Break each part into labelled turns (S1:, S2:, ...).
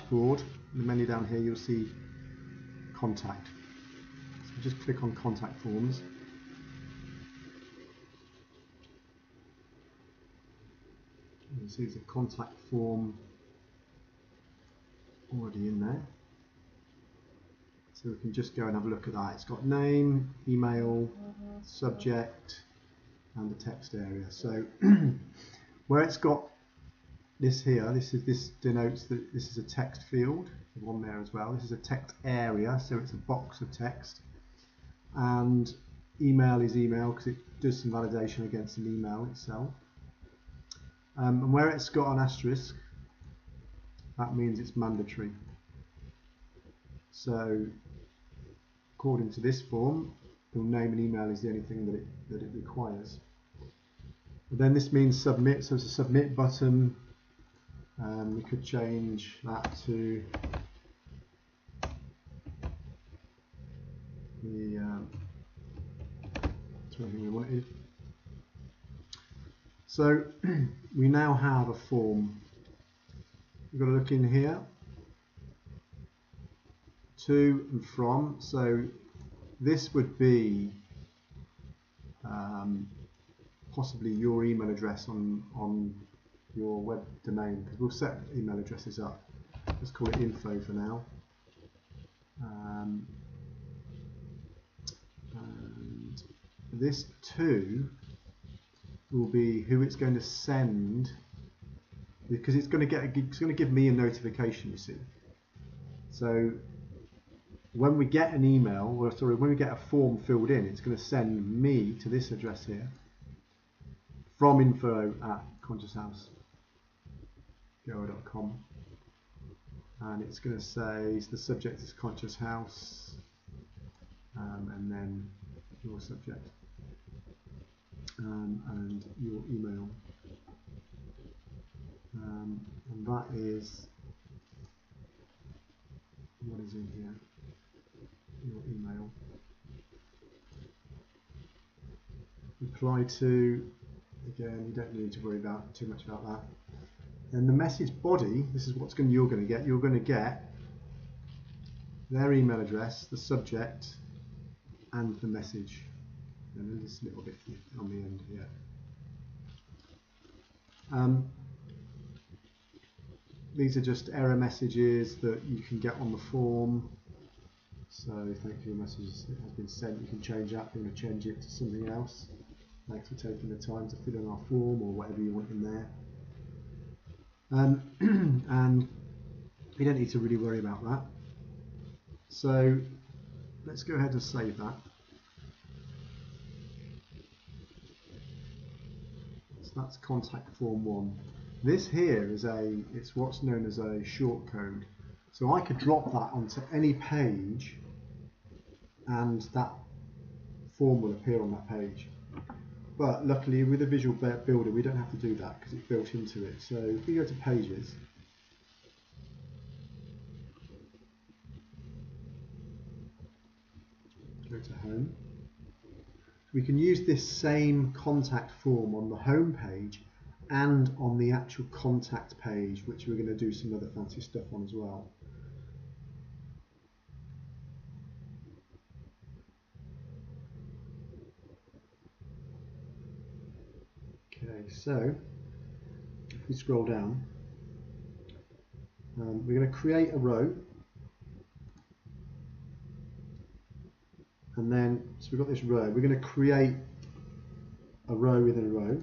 S1: dashboard, in the menu down here, you'll see contact. So just click on contact forms. You see there's a contact form already in there. So we can just go and have a look at that. It's got name, email, subject, and the text area. So where it's got this here, this denotes that this is a text field, one there as well. This is a text area, so it's a box of text. And email is email because it does some validation against an email itself. And where it's got an asterisk, that means it's mandatory. So according to this form, your name and email is the only thing that it requires. And then this means submit, so it's a submit button. We could change that to the anything we wanted. So we now have a form. We've got to look in here, to and from. So this would be possibly your email address on your web domain, because we'll set email addresses up. Let's call it info for now. And this to will be who it's going to send, because it's going to give me a notification, you see. So when we get an email, or sorry, when we get a form filled in, it's going to send me to this address here from info@conscioushouse.com, and it's going to say the subject is Conscious House, and then your subject and your email, and that is what is in here. Your email. Reply to, again, you don't need to worry about too much about that. And the message body, this is what you're going to get. You're going to get their email address, the subject, and the message. And then this little bit on the end here. These are just error messages that you can get on the form. So thank you, your message has been sent. You can change that if you want to change it to something else. Thanks for taking the time to fill in our form, or whatever you want in there. And you don't need to really worry about that. So let's go ahead and save that. So that's contact form 1. This here is it's what's known as a shortcode. So I could drop that onto any page, and that form will appear on that page. But luckily with the Visual Builder we don't have to do that because it's built into it. So if we go to Pages, go to Home, we can use this same contact form on the home page and on the actual contact page, which we're going to do some other fancy stuff on as well. Okay, so if we scroll down, we're going to create a row, and then so we've got this row. We're going to create a row within a row.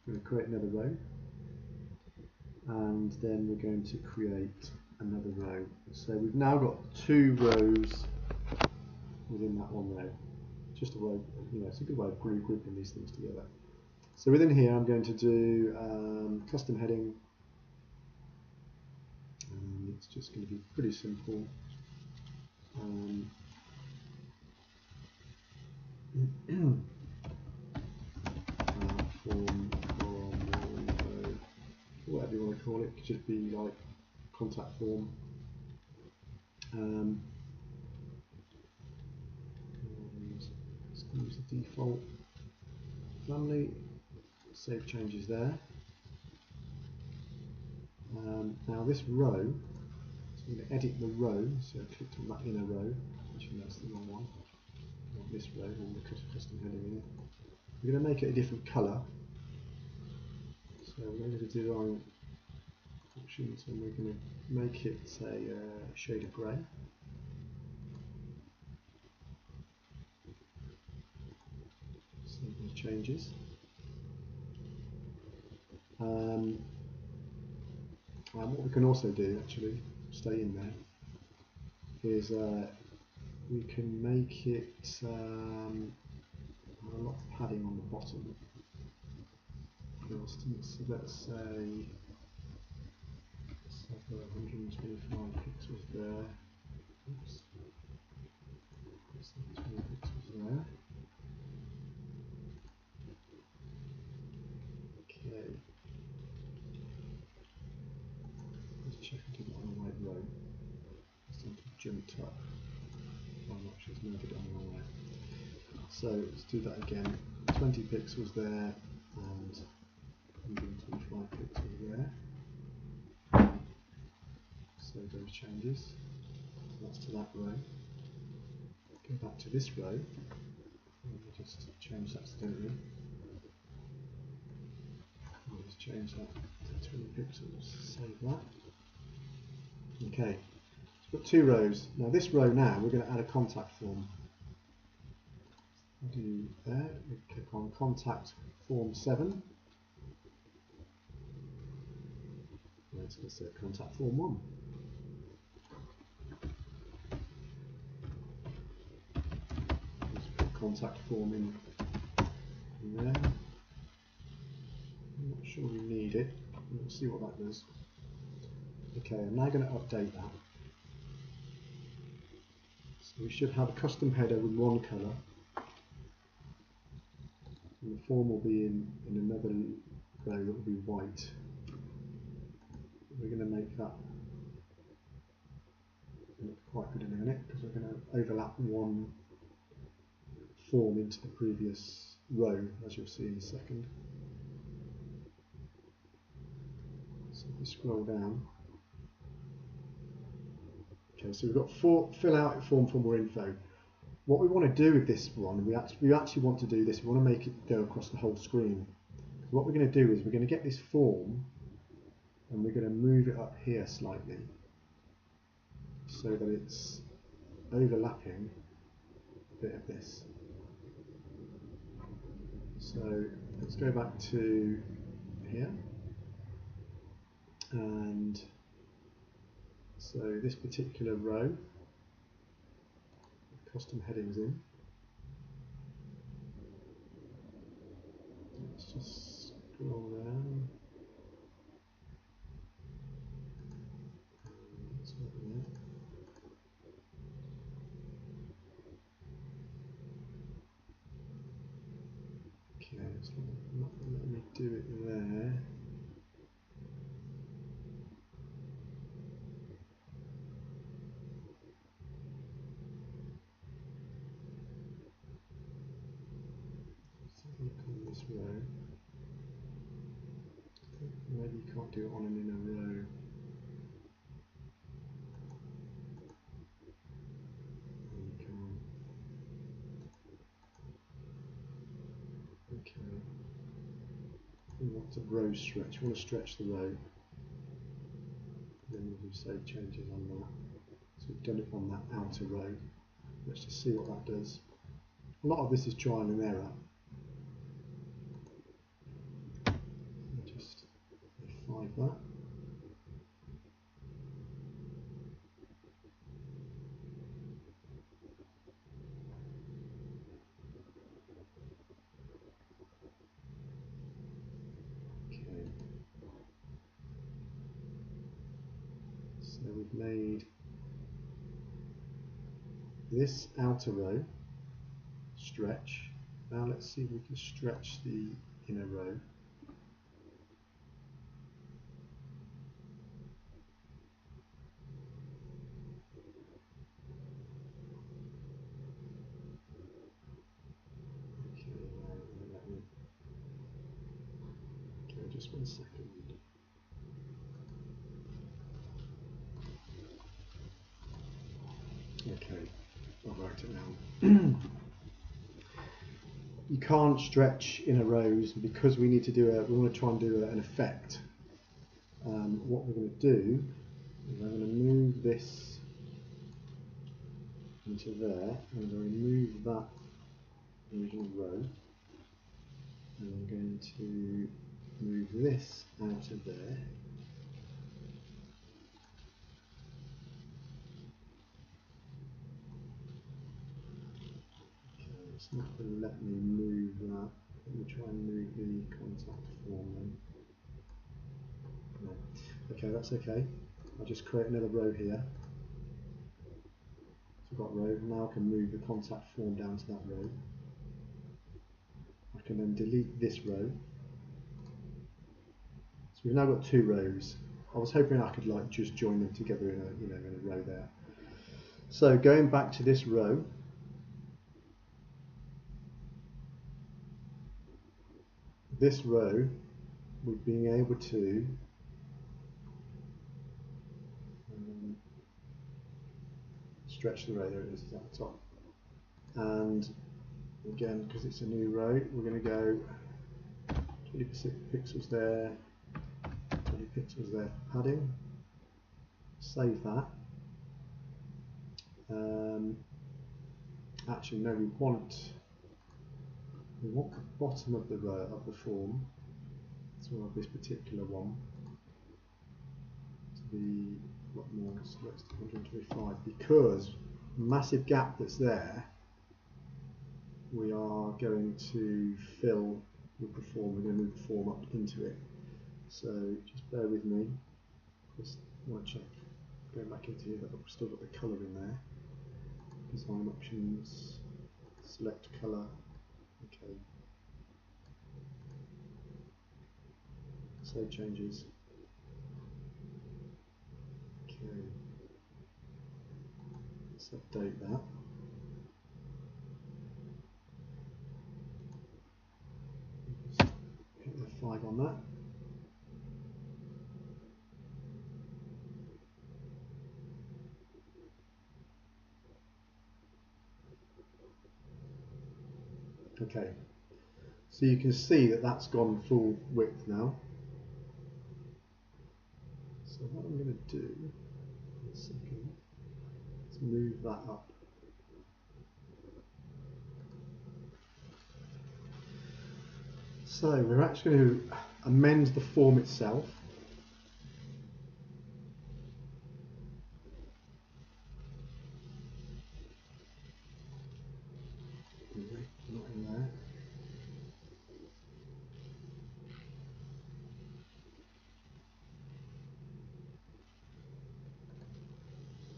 S1: We're going to create another row, and then we're going to create another row. So we've now got 2 rows within that one row. Just a way, it's a good way of grouping these things together. So within here, I'm going to do custom heading. It's just going to be pretty simple. Form from whatever you want to call it. It could just be like contact form. And let's use the default family. Save changes there. Now this row I'm going to edit the row, so I clicked on that inner row, which that's the wrong one. I want this row and the custom heading in it. We're going to make it a different colour. So we're going to go to design options and we're going to make it a shade of grey. Save those changes. And what we can also do, actually, stay in there, is we can make it have a lot of padding on the bottom. For instance, let's say 125 pixels there. Oops. 20 pixels there. Okay. Let's check I did it on the right row. Something jumped up. Oh, I'm not sure it's moved it on the wrong way. So let's do that again. 20 pixels there and 125 pixels there. Save those changes. So that's to that row. Go back to this row. And we'll just change that accidentally. I'll just change that to 20 pixels. Save that. Okay. So we've got two rows. Now this row now we're going to add a contact form. Do there. We click on contact form 7. Let's go to contact form 1. Just put contact form in there. I'm not sure we need it. We'll see what that does. Okay, I'm now going to update that. So we should have a custom header with one colour. And the form will be in another row that will be white. We're going to make that look quite good in a minute because we're going to overlap one form into the previous row, as you'll see in a second. So if we scroll down, okay, so we've got fill out form for more info. What we want to do with this one, we actually want to do this. We want to make it go across the whole screen. What we're going to do is we're going to get this form and we're going to move it up here slightly so that it's overlapping a bit of this. So let's go back to here, and so this particular row, custom headings in. Let's just scroll down. Let's open it. Okay, it's not letting me do it there. Let's have a look on this row. Maybe you can't do it on an inner row. You can. Okay. We want a row stretch. We want to stretch the row. Then we'll do save changes on that. So we've done it on that outer row. Let's just see what that does. A lot of this is trial and error. Just F5 that. Okay. So we've made this outer row stretch. Now let's see if we can stretch the inner row. Okay, just 1 second. Okay, I'll write it now. You can't stretch inner rows because we need to do we want to try and do an effect. What we're going to do is I'm going to move this into there. I'm going to remove that original row, and I'm going to move this out of there. Okay, it's not going to let me move that. Let me try and move the contact form then. No. Okay, that's okay. I'll just create another row here. So I've got a row. Now I can move the contact form down to that row. I can then delete this row. So we've now got two rows. I was hoping I could like just join them together in a in a row there. So going back to this row, we're being able to stretch the row. There it is at the top. And again, because it's a new row, we're going to go 20 pixels there, 20 pixels there for padding. Save that. Actually, no, we want the bottom of the row of the form, so of this particular one, to be a lot more. So let's do 125 because massive gap that's there. We are going to fill with the form. We're going to move the form up into it. So just bear with me. Just want to check. Going back into here that I've still got the colour in there. Design options, select colour. Okay. Save changes. Okay. Let's update that. Just hit F5 on that. Okay. So you can see that that's gone full width now. So what I'm going to do, in a second, is move that up. So we're actually going to amend the form itself. Not in there.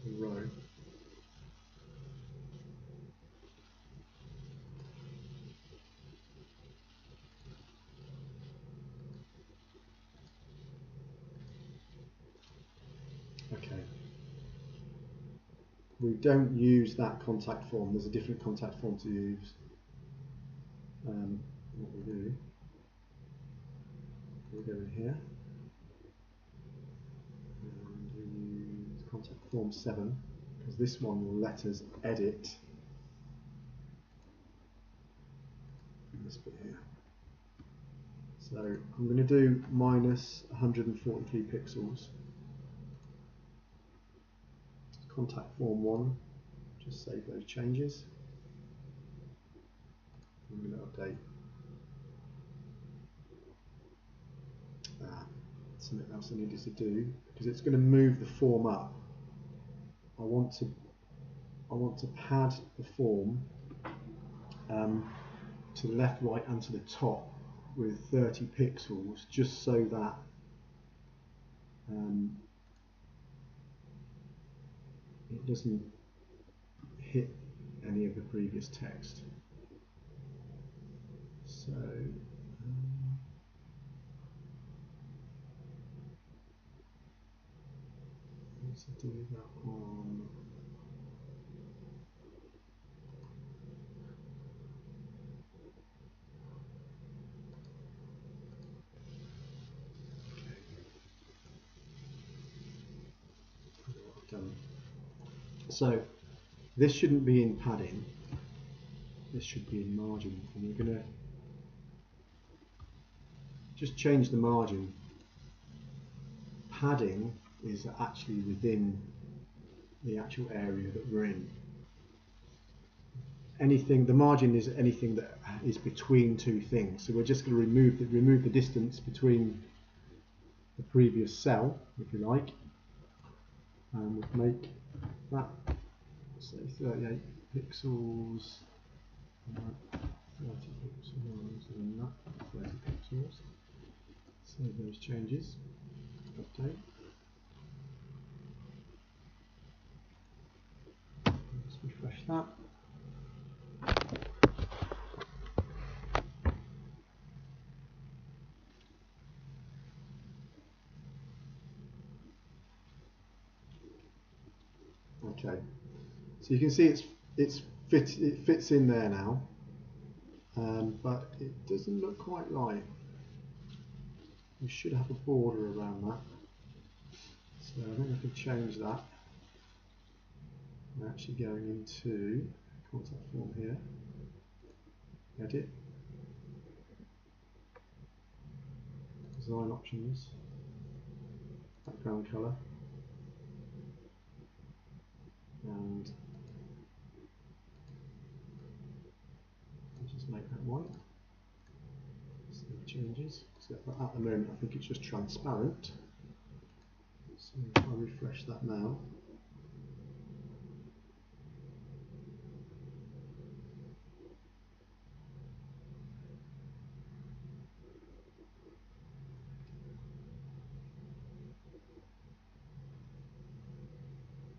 S1: The row. Okay. We don't use that contact form. There's a different contact form to use. What we do, we go in here and we use contact form 7 because this one will let us edit this bit here. So I'm going to do minus 143 pixels. Contact form 1, just save those changes. I'm going to update. Something else I needed to do because it's going to move the form up. I want to pad the form to the left, right, and to the top with 30 pixels, just so that it doesn't hit any of the previous text. So let's do that on. Okay. Done. So This shouldn't be in padding. This should be in margin, and we're going to just change the margin. Padding is actually within the actual area that we're in. The margin is anything that is between two things. So we're just going to remove the distance between the previous cell, if you like, and we'll make that, say, 38 pixels, 30 pixels, and that 30 pixels. Save those changes. Update. Let's refresh that. Okay, so you can see it fits in there now, but it doesn't look quite right. We should have a border around that. So I think I can change that. We're actually going into contact form here, edit, design options, background colour, and I'll just make that white. Save changes. So at the moment I think it's just transparent. So if I refresh that now,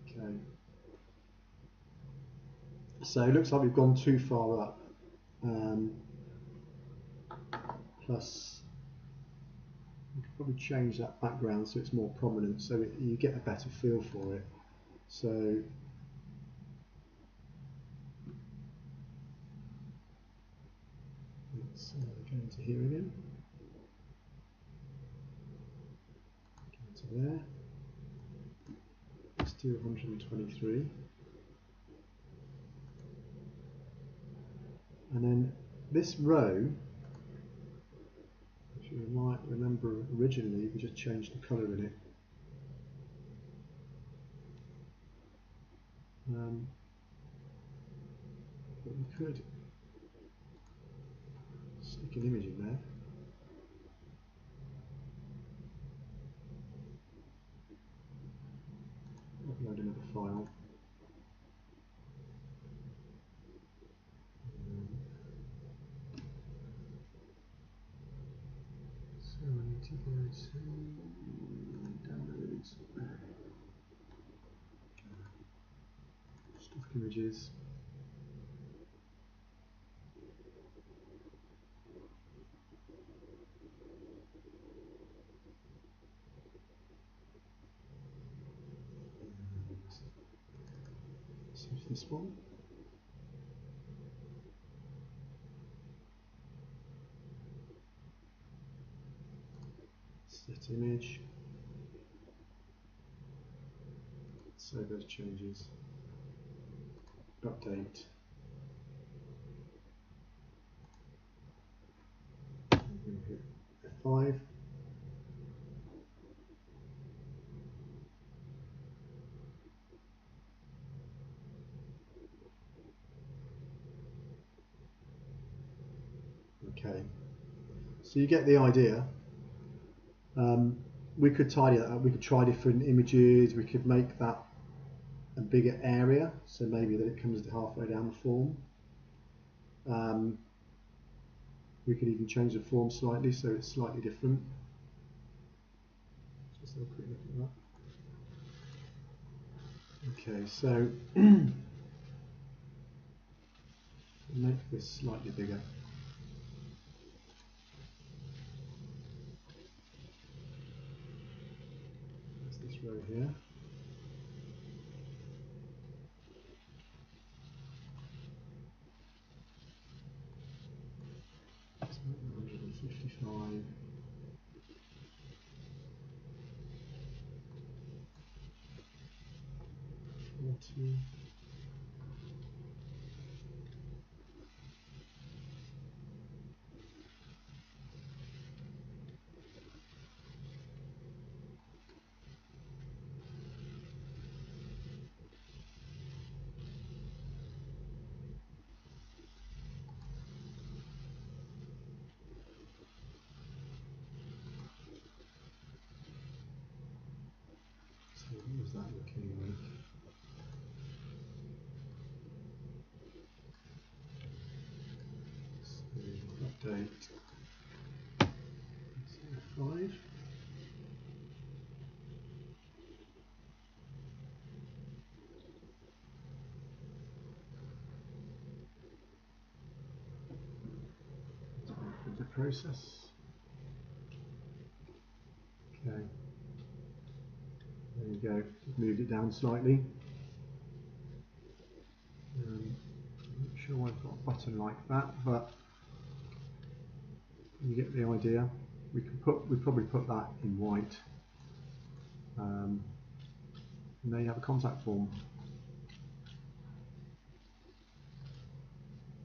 S1: okay. So it looks like we've gone too far up. Plus, we could probably change that background so it's more prominent, so you get a better feel for it. So let's go into here again. Go to there. Let's do 123. And then this row, if you might remember originally, we just changed the colour in it. But we could stick an image in there. Upload another file. So I need to go to downloads, stock images. Use this one. Set image. Save those changes. Update. I'm going to hit F5. Okay, so you get the idea. We could tidy that up. We could try different images. We could make that a bigger area, so maybe that it comes halfway down the form. We could even change the form slightly so it's slightly different. Just have a quick look at that. Okay, so make this slightly bigger. That's this row here. So 155. 40. How's that looking like? So update 5. The process. Okay. There you go. Moved it down slightly. I'm not sure why I've got a button like that, but you get the idea. We'd probably put that in white. And then you have a contact form.